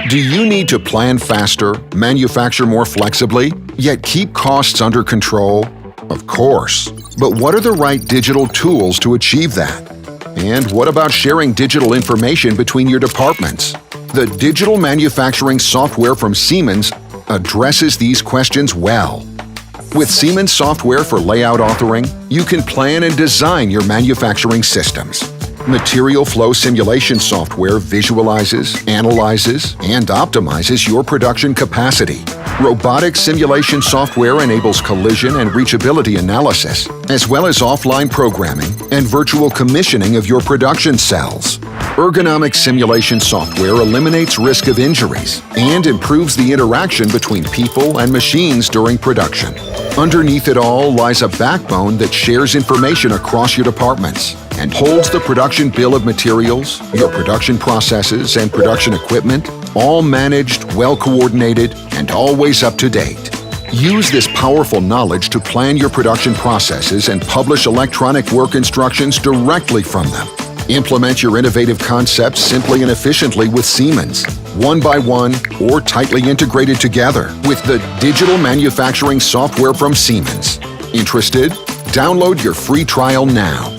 Do you need to plan faster, manufacture more flexibly, yet keep costs under control? Of course. But what are the right digital tools to achieve that? And what about sharing digital information between your departments? The digital manufacturing software from Siemens addresses these questions well. With Siemens software for layout authoring, you can plan and design your manufacturing systems. Material flow simulation software visualizes, analyzes, and optimizes your production capacity. Robotics simulation software enables collision and reachability analysis, as well as offline programming and virtual commissioning of your production cells. Ergonomics simulation software eliminates risk of injuries and improves the interaction between people and machines during production. Underneath it all lies a backbone that shares information across your departments and holds the production bill of materials, your production processes, and production equipment, all managed, well-coordinated, and always up to date. Use this powerful knowledge to plan your production processes and publish electronic work instructions directly from them. Implement your innovative concepts simply and efficiently with Siemens, one by one or tightly integrated together with the digital manufacturing software from Siemens. Interested? Download your free trial now.